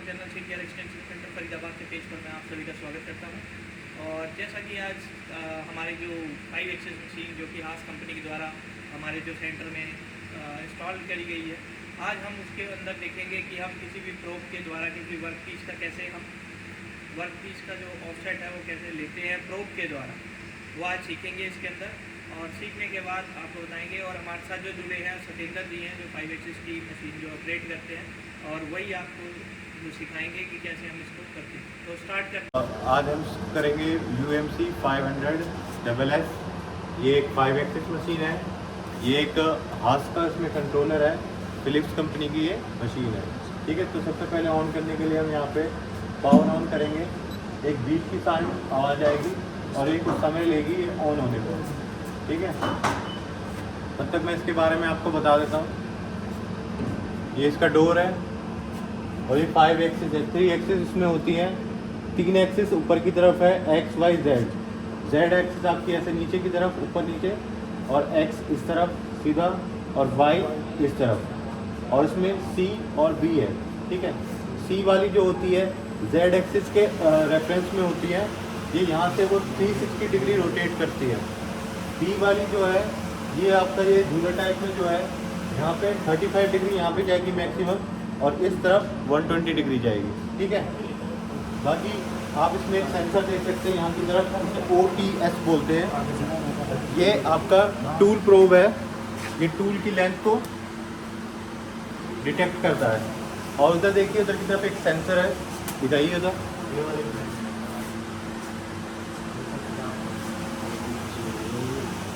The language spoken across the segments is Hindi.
Channel CTR extension centre Faridabad के पेज पर मैं आप सभी का स्वागत करता हूं। और जैसा कि आज हमारे जो 5 एक्सेस मशीन जो कि हास कंपनी के द्वारा हमारे जो सेंटर में इंस्टॉल करी गई है, आज हम उसके अंदर देखेंगे कि हम किसी भी प्रोब के द्वारा किसी वर्क पीस का कैसे हम वर्क पीस का जो ऑफसेट है वो कैसे लेते हैं प्रोब के द्वारा, वो आज सीखेंगे इसके अंदर। और सीखने के बाद आपको बताएंगे। और हमारे साथ जो जुड़े हैं सतेंद्र जी हैं जो 5 एक्सेस की मशीन जो ऑपरेट करते हैं, और वही आपको जो सिखाएंगे कि कैसे हम इसको करते हैं। तो स्टार्ट करते हैं। आज हम करेंगे UMC 500SS। ये एक 5 एक्सेस मशीन है। ये एक हास का इसमें कंट्रोलर है, फिलिप्स कंपनी की ये मशीन है। ठीक है, तो सबसे पहले ऑन करने के लिए हम यहाँ पे पावर ऑन करेंगे। एक बीच की साउंड आवाज़ आएगी और एक कुछ समय लेगी ये ऑन होने को। ठीक है, तब तक मैं इसके बारे में आपको बता देता हूँ। ये इसका डोर है और ये 5 एक्सिस है। 3 एक्सिस इसमें होती है। 3 एक्सिस ऊपर की तरफ है X Y Z। Z axis आपकी ऐसे नीचे की तरफ ऊपर नीचे, और X इस तरफ सीधा और Y इस तरफ, और इसमें C और B है। ठीक है, C वाली जो होती है Z एक्सिस के रेफरेंस में होती है। ये यहाँ से वो 360 डिग्री रोटेट करती है। B वाली जो है ये आपका ये झूला टाइप में जो है यहाँ पे 35 डिग्री यहाँ पे जाएगी मैक्सिमम, और इस तरफ 120 डिग्री जाएगी। ठीक है, बाकी आप इसमें एक सेंसर देख सकते हैं यहाँ की तरफ, इसे OTS बोलते हैं। ये आपका टूल प्रोब है, ये टूल की लेंथ को डिटेक्ट करता है। और उधर देखिए, उधर की तरफ एक सेंसर है, दिखाइए उधर।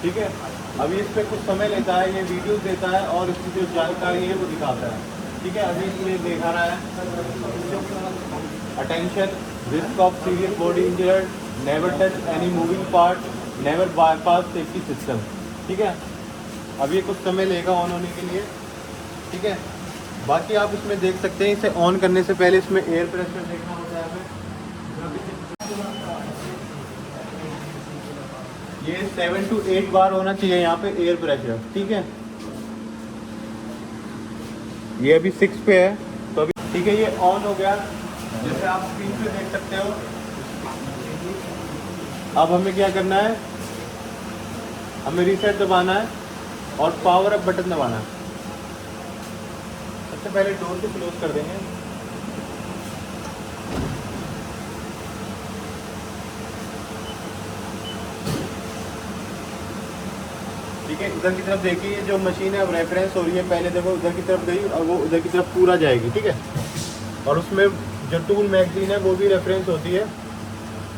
ठीक है, अभी इस पर कुछ समय लेता है, ये वीडियो देता है और इसकी जो जानकारी है वो दिखाता है। ठीक है, अभी इसमें दिखा रहा है attention, risk of serious body injury, never touch any moving part, never bypass safety system. ठीक है, अभी ये कुछ समय लेगा ऑन होने के लिए। ठीक है, बाकी आप इसमें देख सकते हैं, इसे ऑन करने से पहले इसमें एयर प्रेशर देखना होता है हमें। ये 7 to 8 बार होना चाहिए यहाँ पे एयर प्रेशर। ठीक है, ये अभी 6 पे है, तो अभी ठीक है, ये ऑन हो गया जैसे आप स्क्रीन पे देख सकते हो। अब हमें क्या करना है, हमें रीसेट दबाना है और पावर अप बटन दबाना है। सबसे पहले डोर को क्लोज कर देंगे। ठीक है, इधर की तरफ देखिए, जो मशीन है अब रेफरेंस हो रही है। पहले देखो उधर की तरफ गई और वो उधर की तरफ पूरा जाएगी। ठीक है, और उसमें जो टूल मैगजीन है वो भी रेफरेंस होती है।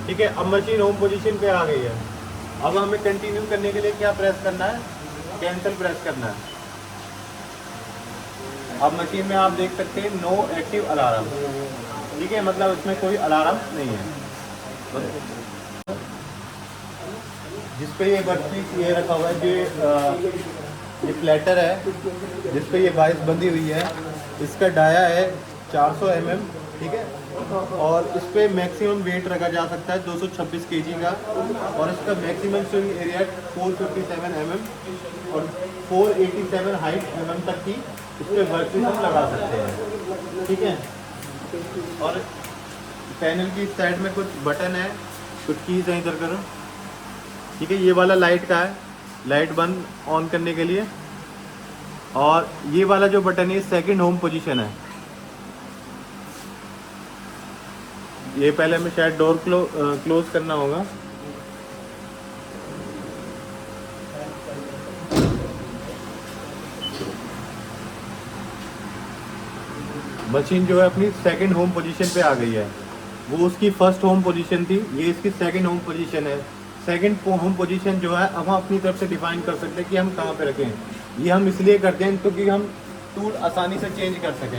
ठीक है, अब मशीन होम पोजीशन पे आ गई है। अब हमें कंटिन्यू करने के लिए क्या प्रेस करना है, कैंसिल प्रेस करना है। अब मशीन में आप देख सकते हैं नो एक्टिव अलार्म। ठीक है, मतलब इसमें कोई अलार्म नहीं है। जिस पे ये वर्कपीस ये रखा हुआ है, ये प्लेटर है जिस पे ये बाइस बंधी हुई है। इसका डाया है 400 mm। ठीक है, और इस पे मैक्सिमम वेट रखा जा सकता है 226 kg का, और इसका मैक्सिमम स्विंग एरिया 457 mm और 487 हाइट mm तक की इस पे वर्कपीस हम लगा सकते हैं। ठीक है, और पैनल की साइड में कुछ बटन है, कुछ कीज है, इधर करो। ठीक है, ये वाला लाइट का है, लाइट बंद ऑन करने के लिए। और ये वाला जो बटन है सेकंड होम पोजीशन है। ये पहले हमें शायद डोर क्लोज करना होगा। मशीन जो है अपनी सेकंड होम पोजीशन पे आ गई है। वो उसकी फर्स्ट होम पोजीशन थी, ये इसकी सेकंड होम पोजीशन है। सेकंड होम पोजीशन जो है अब हम अपनी तरफ से डिफाइन कर सकते हैं कि हम कहाँ पे रखें। ये हम इसलिए करते हैं क्योंकि हम टूल आसानी से चेंज कर सकें।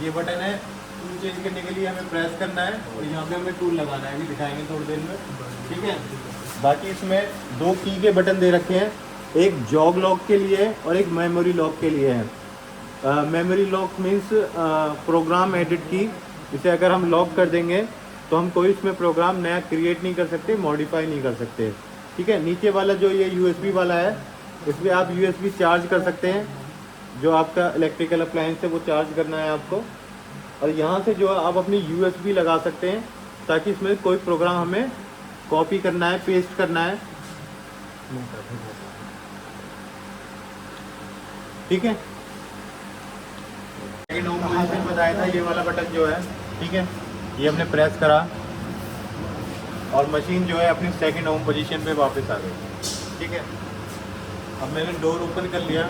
ये बटन है, टूल चेंज करने के लिए हमें प्रेस करना है और यहाँ पे हमें टूल लगाना है, अभी दिखाएंगे थोड़ी देर में। ठीक है, बाकी इसमें 2 की के बटन दे रखे हैं, एक जॉग लॉक के लिए और एक मेमोरी लॉक के लिए है। Memory lock means program edit key. इसे अगर हम लॉक कर देंगे तो हम कोई इसमें प्रोग्राम नया क्रिएट नहीं कर सकते, मॉडिफाई नहीं कर सकते। ठीक है, नीचे वाला जो ये USB वाला है, इसमें आप USB चार्ज कर सकते हैं। जो आपका इलेक्ट्रिकल अप्लायंस है वो चार्ज करना है आपको। और यहाँ से जो है आप अपनी USB लगा सकते हैं, ताकि इसमें कोई प्रोग्राम हमें कॉपी करना है, पेस्ट करना है, ठीक है। सेकंड होम पोजीशन बताया था, ये वाला बटन जो है, ठीक है, ये हमने प्रेस करा और मशीन जो है अपनी सेकंड होम पोजीशन पे वापस आ गई, ठीक है। अब मैंने डोर ओपन कर लिया।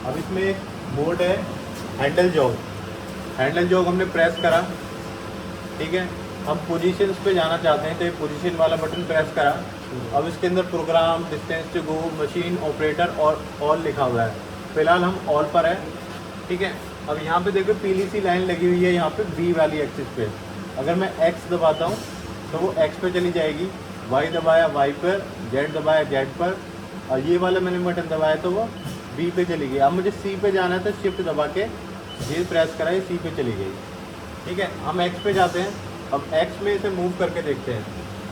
अब इसमें एक मोड है हैंडल जॉग, हैंडल जॉग हमने प्रेस करा, ठीक है। हम पोजीशंस पे जाना चाहते हैं तो ये पोजीशन वाला बटन प्रेस करा। अब इसके अंदर program, distance to go, machine, operator और ऑल लिखा हुआ है। फिलहाल हम ऑल पर है, ठीक है। अब यहाँ पे देखो पीली सी लाइन लगी हुई है यहाँ पे बी वाली एक्सिस पे। अगर मैं एक्स दबाता हूँ तो वो एक्स पे चली जाएगी, वाई दबाया वाई पर, जेड दबाया जेड पर, और ये वाला मैंने बटन दबाया तो वो बी पे चली गई। अब मुझे सी पे जाना है तो शिफ्ट दबा के ये प्रेस करा, ये सी पे चली गई, ठीक है। हम एक्स पे जाते हैं, अब एक्स में इसे मूव करके देखते हैं,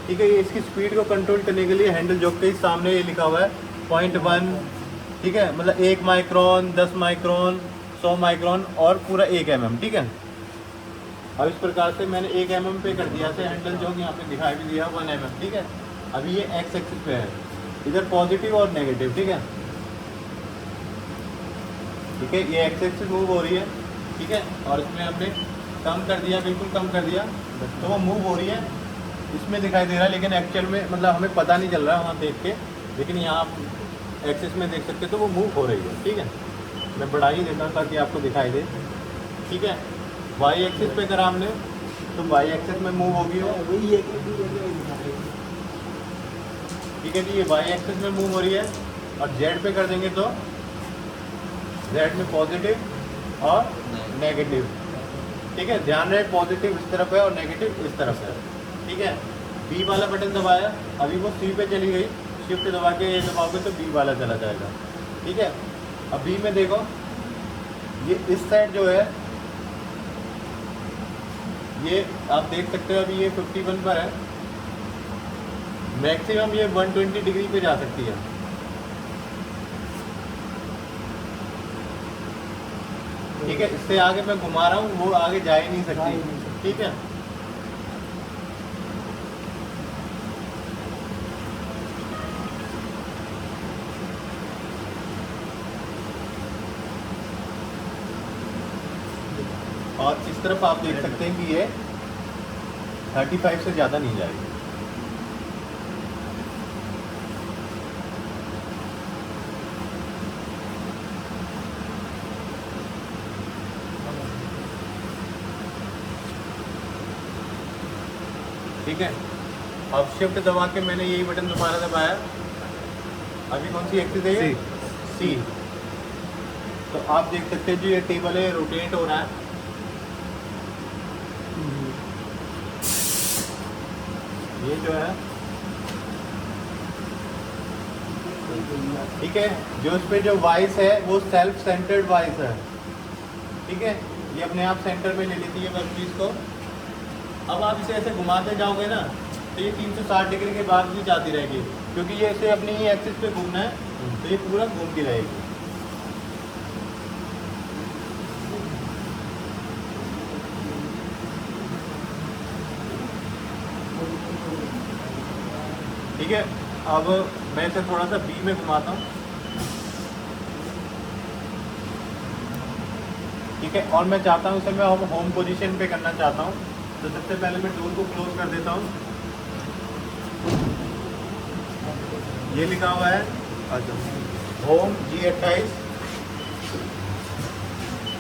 ठीक है। ये इसकी स्पीड को कंट्रोल करने के लिए हैंडल जॉक के सामने ये लिखा हुआ है 0.1, ठीक है, मतलब 1 माइक्रोन, 10 माइक्रोन, 100 माइक्रोन और पूरा 1 mm, ठीक है। अब इस प्रकार से मैंने 1 mm पे कर दिया से हैंडल जॉक यहाँ पे दिखाई भी दिया 1 mm, ठीक है। अभी ये एक्स एक्सिस पे है, इधर पॉजिटिव और नेगेटिव, ठीक है, ठीक है। ये एक्स एक्सिस मूव हो रही है, ठीक है, और इसमें हमने कम कर दिया, बिल्कुल कम कर दिया तो वो मूव हो रही है, इसमें दिखाई दे रहा है, लेकिन एक्चुअल में मतलब हमें पता नहीं चल रहा है वहाँ देख के, लेकिन यहाँ आप एक्सिस में देख सकते हो तो वो मूव हो रही है, ठीक है। मैं बढ़ा ही देता हूँ ताकि आपको दिखाई दे, ठीक है। वाई एक्सिस पे करा हमने तो वाई एक्सिस में मूव होगी वो, ठीक है जी, ये वाई एक्सिस में मूव हो रही है। और जेड पे कर देंगे तो जेड में पॉजिटिव और नेगेटिव, ठीक है। ध्यान रहे पॉजिटिव इस तरफ है और नेगेटिव इस तरफ है, ठीक है। बी वाला बटन दबाया, अभी वो सी पे चली गई, शिफ्ट दबा के ये दबाओगे तो बी वाला चला जाएगा, ठीक है। अब बी में देखो ये इस साइड जो है ये आप देख सकते हो, अभी ये 51 पर है, मैक्सिमम ये 120 डिग्री पे जा सकती है, ठीक है। इससे आगे मैं घुमा रहा हूँ वो आगे जा ही नहीं सकती, ठीक है। और इस तरफ आप देख सकते हैं कि ये 35 से ज़्यादा नहीं जाएगी, ठीक है। अब शिफ्ट दबा के मैंने यही बटन दोबारा दबाया, अभी कौन सी एक्सिस है? सी। तो आप देख सकते हैं जो ये टेबल है रोटेट हो रहा है, ये जो है, ठीक है। जो इस पे जो वॉइस है वो सेल्फ सेंटर्ड वॉइस है, ठीक है। ये अपने आप सेंटर में ले लेती है वर्कपीस को। अब आप इसे ऐसे घुमाते जाओगे ना तो ये 360 डिग्री के बाद भी जाती रहेगी, क्योंकि ये इसे अपनी ही एक्सिस पे घूमना है तो ये पूरा घूमती रहेगी, ठीक है। अब मैं इसे थोड़ा सा बी में घुमाता हूँ, ठीक है। और मैं चाहता हूँ इसे मैं होम पोजीशन पे करना चाहता हूँ, तो सबसे पहले मैं डोर को क्लोज कर देता हूँ। ये लिखा हुआ है होम G28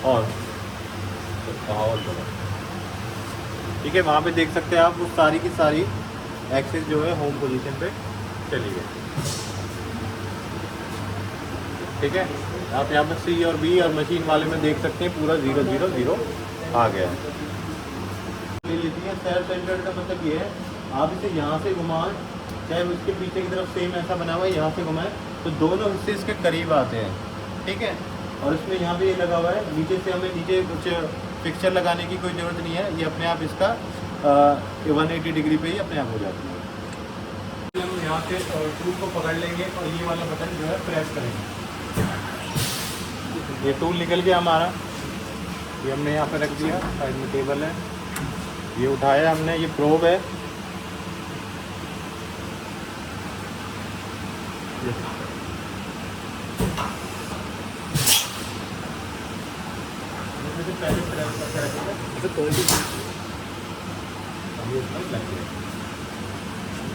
और ठीक है, वहाँ पे देख सकते हैं आप वो सारी की सारी एक्सेस जो है होम पोजीशन पे चली गई, ठीक है। आप यहाँ पे सी और बी और मशीन वाले में देख सकते हैं पूरा 000 आ गया है। ले लेती है सेल्फ सेंटर्ड का मतलब ये है, आप इसे यहाँ से घुमाएं, चाहे उसके पीछे की तरफ सेम ऐसा बना हुआ है, यहाँ से घुमाएं तो दोनों हिस्से इसके करीब आते हैं, ठीक है। और इसमें यहाँ पे ये लगा हुआ है, नीचे से हमें नीचे कुछ फिक्सचर लगाने की कोई ज़रूरत नहीं है, ये अपने आप इसका 180 डिग्री पे ही अपने आप हो जाती है। हम यहाँ से टूल को पकड़ लेंगे और ये वाला बटन जो है प्रेस करेंगे, ये टूल निकल गया हमारा, ये हमने यहाँ पे रख दिया, साइड में टेबल है, ये उठाया हमने, ये प्रोब है,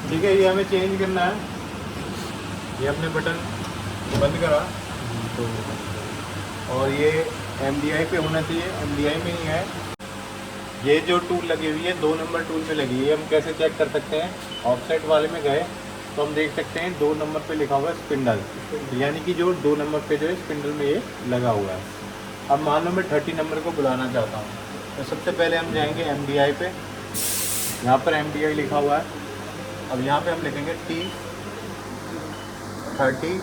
ठीक है। ये हमें चेंज करना है, ये अपने बटन बंद करा तो, और ये MDI पे होना चाहिए, MDI में ही है। ये जो टूल लगी हुई है 2 नंबर टूल पे लगी है, हम कैसे चेक कर सकते हैं? ऑफसेट वाले में गए तो हम देख सकते हैं 2 नंबर पे लिखा हुआ है स्पिंडल, यानी कि जो 2 नंबर पे जो है स्पिंडल में ये लगा हुआ है। अब मान लो मैं 30 नंबर को बुलाना चाहता हूँ, तो सबसे पहले हम जाएंगे MDI पे, यहाँ पर MDI लिखा हुआ है। अब यहाँ पे हम लिखेंगे T30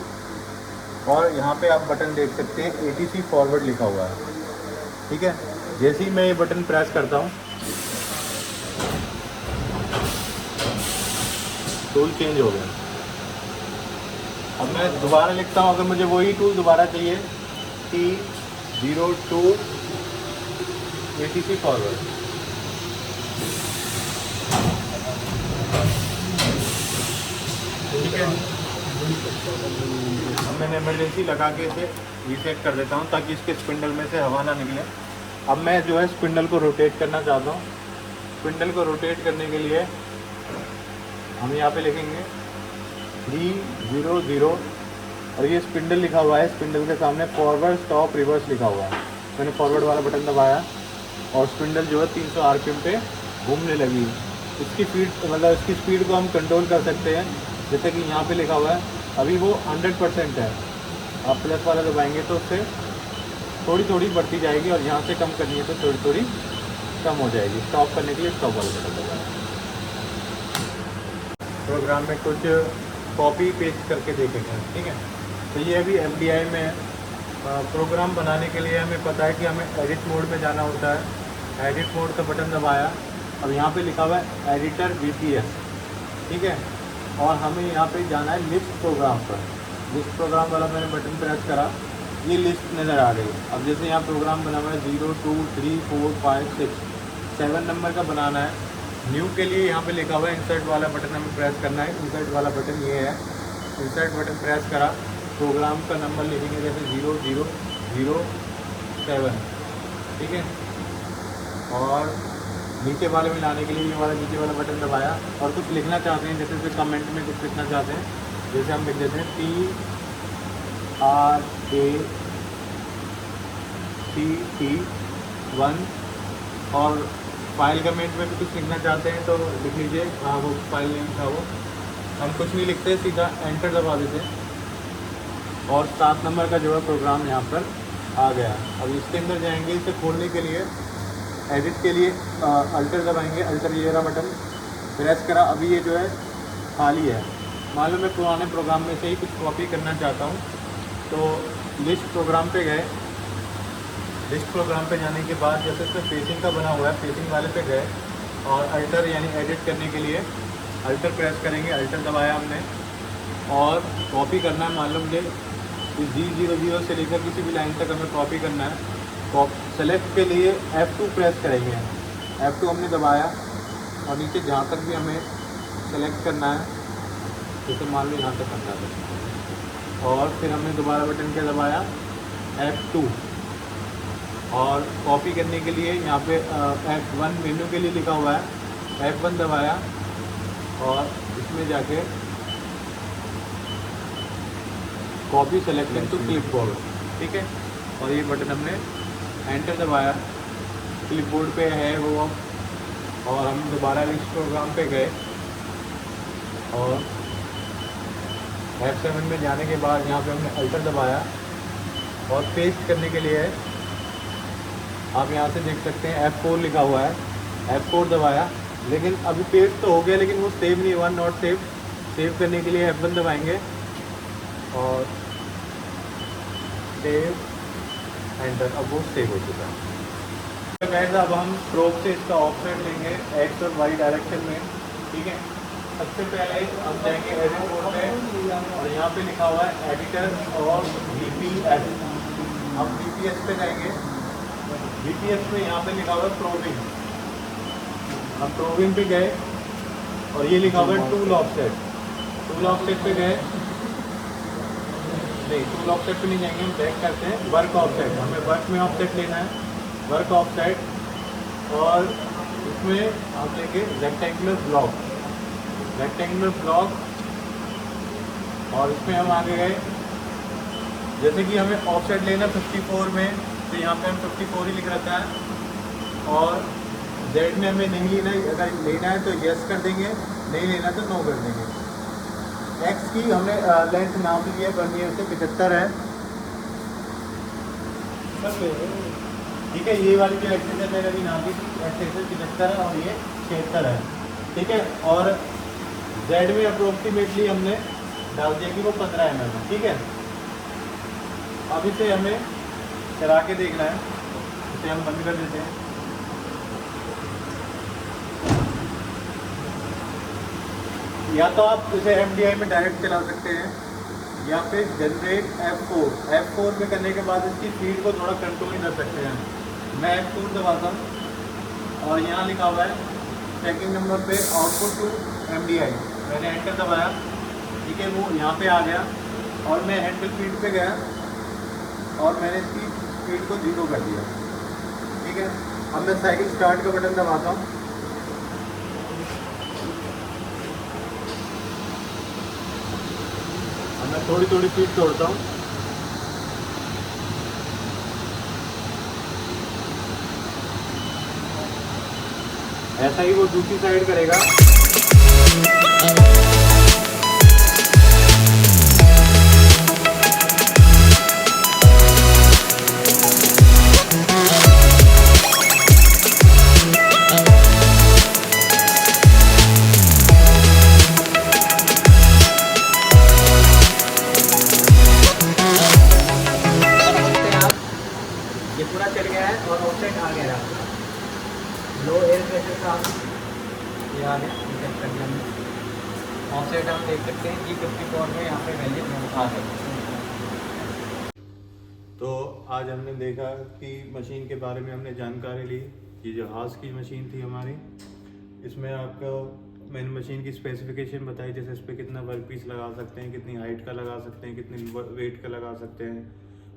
और यहाँ पे आप बटन देख सकते हैं ATC फॉरवर्ड लिखा हुआ है, ठीक है। जैसे ही मैं ये बटन प्रेस करता हूँ टूल चेंज हो गया। अब मैं दोबारा लिखता हूँ, अगर मुझे वही टूल दोबारा चाहिए, T02 ATC फॉरवर्ड, ठीक है। अब मैंने इमरजेंसी लगा के इसे रीसेट कर देता हूँ ताकि इसके स्पिंडल में से हवा ना निकले। अब मैं जो है स्पिंडल को रोटेट करना चाहता हूँ। स्पिंडल को रोटेट करने के लिए हम यहाँ पे लिखेंगे 300 और ये स्पिंडल लिखा हुआ है, स्पिंडल के सामने फॉरवर्ड स्टॉप रिवर्स लिखा हुआ है। मैंने फॉरवर्ड वाला बटन दबाया और स्पिंडल जो है 300 RPM पे घूमने लगी। इसकी स्पीड को हम कंट्रोल कर सकते हैं, जैसे कि यहाँ पे लिखा हुआ है अभी वो 100% है। आप प्लस वाला दबाएंगे तो उससे थोड़ी थोड़ी बढ़ती जाएगी और यहाँ से कम करनी है तो थोड़ी थोड़ी कम हो जाएगी। स्टॉप करने के लिए स्टॉप वाला बटन दबाएं। प्रोग्राम में कुछ कॉपी पेस्ट करके देखेंगे, ठीक है। तो ये अभी MDI में है। प्रोग्राम बनाने के लिए हमें पता है कि हमें एडिट मोड में जाना होता है। एडिट मोड का बटन दबाया, अब यहाँ पे लिखा हुआ है एडिटर VPS, ठीक है। और हमें यहाँ पे जाना है लिस्ट प्रोग्राम पर। लिस्ट प्रोग्राम वाला मैंने बटन प्रेस करा, ये लिस्ट नज़र आ गई। अब जैसे यहाँ प्रोग्राम बना हुआ है 0 2 3 4 5 6 7 नंबर का बनाना है। न्यू के लिए यहाँ पे लिखा हुआ है इंसर्ट वाला बटन हमें प्रेस करना है। इंसर्ट वाला बटन ये है, इंसर्ट बटन प्रेस करा, प्रोग्राम का नंबर लिखेंगे जैसे 0007, ठीक है। और नीचे वाले में लाने के लिए ये वाला नीचे वाला बटन दबाया और कुछ लिखना चाहते हैं, जैसे फिर कमेंट में कुछ लिखना चाहते हैं, जैसे हम लिख देते हैं TRACT1 और फाइल कमेंट में भी कुछ लिखना चाहते हैं तो लिख लीजिए। हाँ, वो फाइल नेम था वो, हम कुछ नहीं लिखते, सीधा एंटर दबा देते हैं और 7 नंबर का जो है प्रोग्राम यहाँ पर आ गया। अब इसके अंदर जाएंगे, इसे खोलने के लिए एडिट के लिए अल्टर दबाएंगे, अल्टर ये रहा बटन प्रेस करा। अभी ये जो है खाली है। मान लो मैं पुराने प्रोग्राम में से ही कुछ कॉपी करना चाहता हूँ तो लिस्ट प्रोग्राम पे गए। लिस्ट प्रोग्राम पे जाने के बाद जैसे इसमें फेसिंग का बना हुआ है, फेसिंग वाले पे गए और अल्टर यानी एडिट करने के लिए अल्टर प्रेस करेंगे। अल्टर दबाया हमने और कॉपी करना है। मान लो मुझे G00 से लेकर किसी भी लाइन तक हमें कॉपी करना है। सेलेक्ट के लिए F2 प्रेस करेंगे। F2 हमने दबाया और नीचे जहाँ तक भी हमें सेलेक्ट करना है, जैसे मान लो यहाँ तक करना है, और फिर हमने दोबारा बटन क्या दबाया F2 और कॉपी करने के लिए यहाँ पे F1 मेन्यू के लिए लिखा हुआ है, F1 दबाया और इसमें जाके कॉपी सेलेक्ट टू क्लिपबोर्ड, ठीक है। और ये बटन हमने एंटर दबाया, क्लिपबोर्ड पे है वो। और हम दोबारा लिस्ट प्रोग्राम पे गए और F7 में जाने के बाद यहाँ पे हमने अल्टर दबाया और पेस्ट करने के लिए आप यहाँ से देख सकते हैं F4 लिखा हुआ है, F4 दबाया। लेकिन अभी पेस्ट तो हो गया लेकिन वो सेव नहीं हुआ, नॉट सेव। सेव करने के लिए F1 दबाएंगे और सेव एंटर, अब वो सेव हो चुका है। तो गाइस अब हम प्रोब से इसका ऑफसेट लेंगे एक्स और वाई डायरेक्शन में, ठीक है। सबसे पहले हम जाएंगे एडिट मोड में और यहाँ पे लिखा हुआ है एडिटर और VPS। हम VPS पे जाएंगे BPS में यहाँ पे लिखा हुआ है प्रोविंग। हम प्रोविंग पे गए और ये लिखा हुआ है टूल ऑफसेट। टूल ऑफसेट पे गए, नहीं टूल ऑफसेट पे नहीं जाएंगे, हम चेक करते हैं वर्क ऑफसेट। हमें वर्क में ऑफसेट लेना है, वर्क ऑफसेट, और इसमें आप लेंगे रेक्टेंगुलर ब्लॉक, रेक्टेंगुलर ब्लॉक, और इसमें हम आगे गए। जैसे कि हमें ऑफसेट लेना 54 में, तो यहाँ पे हम 54 ही लिख रखा है। और जेड में हमें नहीं लेना है, अगर लेना है तो यस कर देंगे, नहीं लेना तो नो कर देंगे। एक्स की हमने लेंथ नाप ली है, वर्नियर से 75 है, ठीक है। ये वाली जो एक्सेस है मैंने अभी नापी थी, एक्सेस 75 है और ये 76 है, ठीक है। और जेड में अप्रोक्सीमेटली हमने डाल दिया कि वो 15 mm है, ठीक है। अब इसे हमें चला के देखना है, इसे हम बंद कर देते हैं। या तो आप इसे MDI में डायरेक्ट चला सकते हैं, या फिर जनरेट F4 पे करने के बाद इसकी स्पीड को थोड़ा कंट्रोल कर सकते हैं। मैं F4 दबाता हूँ और यहाँ लिखा हुआ है ट्रैकिंग नंबर पे आउटपुट टू MDI, मैंने एंटर दबाया, ठीक है। वो यहाँ पे आ गया और मैं हैंडल स्पीड पे गया और मैंने इसकी स्पीड को 0 कर दिया, ठीक है। अब मैं साइकिल स्टार्ट का बटन दबाता हूँ, अब मैं थोड़ी थोड़ी स्पीड छोड़ता हूँ। ऐसा ही वो दूसरी साइड करेगा। ये पूरा चल गया है और ऑफसेट आ गया है। लो एयर प्रेशर का ये आ गया, चेक कर लिया हमने। ऑफसेट हम देख सकते हैं कि 54 में यहाँ पे वैल्यू आ गई। तो आज हमने देखा कि मशीन के बारे में हमने जानकारी ली। ये जो हास की मशीन थी हमारी, इसमें आपको मैंने मशीन की स्पेसिफिकेशन बताई, जैसे इस पर कितना वर्क पीस लगा सकते हैं, कितनी हाइट का लगा सकते हैं, कितनी वेट का लगा सकते हैं,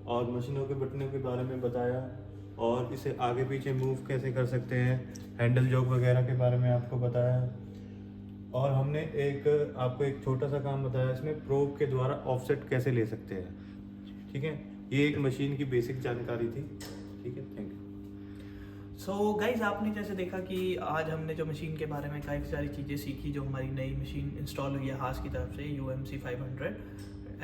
और मशीनों के बटनों के बारे में बताया, और इसे आगे पीछे मूव कैसे कर सकते हैं, हैंडल जॉब वगैरह के बारे में आपको बताया। और हमने आपको एक छोटा सा काम बताया, इसमें प्रोब के द्वारा ऑफसेट कैसे ले सकते हैं, ठीक है। ये एक मशीन की बेसिक जानकारी थी, ठीक है। Thank you. सो गाइज, आपने जैसे देखा कि आज हमने जो मशीन के बारे में काफ़ी सारी चीज़ें सीखी, जो हमारी नई मशीन इंस्टॉल हुई है हास की तरफ से UMC 500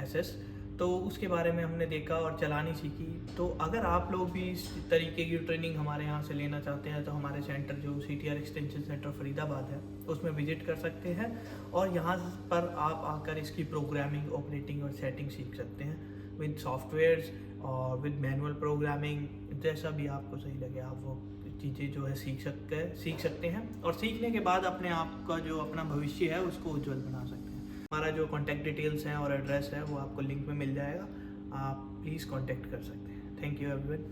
SS, तो उसके बारे में हमने देखा और चलानी सीखी। तो अगर आप लोग भी इस तरीके की ट्रेनिंग हमारे यहाँ से लेना चाहते हैं तो हमारे सेंटर जो CTR एक्सटेंशन सेंटर फरीदाबाद है उसमें विजिट कर सकते हैं, और यहाँ पर आप आकर इसकी प्रोग्रामिंग, ऑपरेटिंग और सेटिंग सीख सकते हैं विद सॉफ्टवेयर्स और विद मैनुअल प्रोग्रामिंग। जैसा भी आपको सही लगे आप वो चीज़ें जो है सीख सकते हैं, और सीखने के बाद अपने आप का जो अपना भविष्य है उसको उज्जवल बना सकते हैं। हमारा जो कॉन्टैक्ट डिटेल्स हैं और एड्रेस है वो आपको लिंक में मिल जाएगा, आप प्लीज़ कॉन्टैक्ट कर सकते हैं। Thank you everyone.